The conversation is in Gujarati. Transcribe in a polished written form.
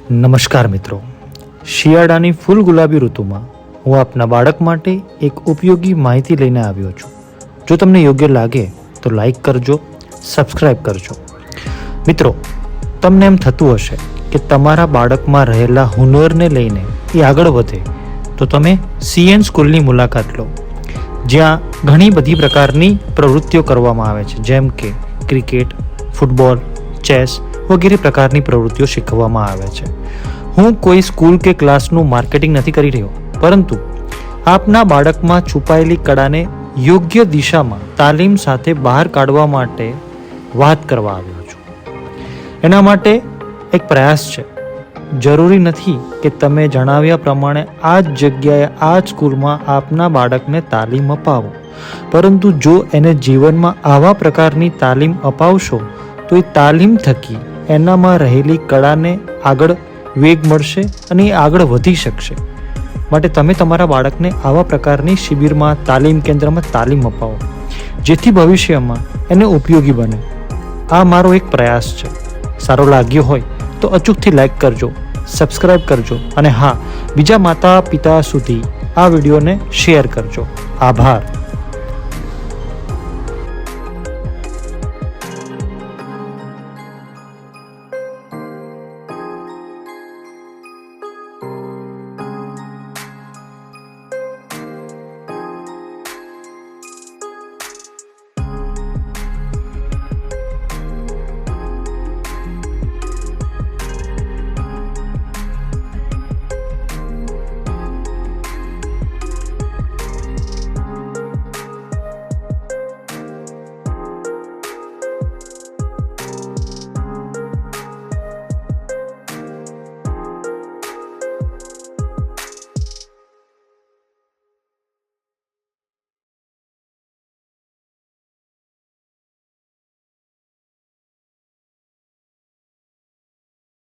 નમસ્કાર મિત્રો, શિયાળાની ફૂલ ગુલાબી ઋતુમાં હું આપના બાળક માટે એક ઉપયોગી માહિતી લઈને આવ્યો છું. જો તમને યોગ્ય લાગે તો લાઈક કરજો, સબસ્ક્રાઈબ કરજો. મિત્રો, તમને એમ થતું હશે કે તમારા બાળકમાં રહેલા હુનરને લઈને એ આગળ વધે તો તમે CN સ્કૂલની મુલાકાત લો, જ્યાં ઘણી બધી પ્રકારની પ્રવૃત્તિઓ કરવામાં આવે છે, જેમ કે ક્રિકેટ, ફૂટબોલ, ચેસ વગેરે પ્રકારની પ્રવૃત્તિઓ શીખવવામાં આવે છે. હું કોઈ સ્કૂલ કે ક્લાસનું માર્કેટિંગ નથી કરી રહ્યો, પરંતુ આપના બાળકમાં છુપાયેલી કળાને યોગ્ય દિશામાં તાલીમ સાથે બહાર કાઢવા માટે વાત કરવા આવ્યો છું. એના માટે એક પ્રયાસ છે. જરૂરી નથી કે તમે જણાવ્યા પ્રમાણે આ જ જગ્યાએ આ જ સ્કૂલમાં આપના બાળકને તાલીમ અપાવો, પરંતુ જો એને જીવનમાં આવા પ્રકારની તાલીમ અપાવશો તો એ તાલીમ થકી એનામાં રહેલી કળાને આગળ વેગ મળશે અને એ આગળ વધી શકશે. માટે તમે તમારા બાળકને આવા પ્રકારની શિબિરમાં, તાલીમ કેન્દ્રમાં તાલીમ અપાવો, જેથી ભવિષ્યમાં એને ઉપયોગી બને. આ મારો એક પ્રયાસ છે. સારો લાગ્યો હોય તો અચૂકથી લાઈક કરજો, સબસ્ક્રાઈબ કરજો અને હા, બીજા માતા પિતા સુધી આ વિડીયોને શેર કરજો. આભાર.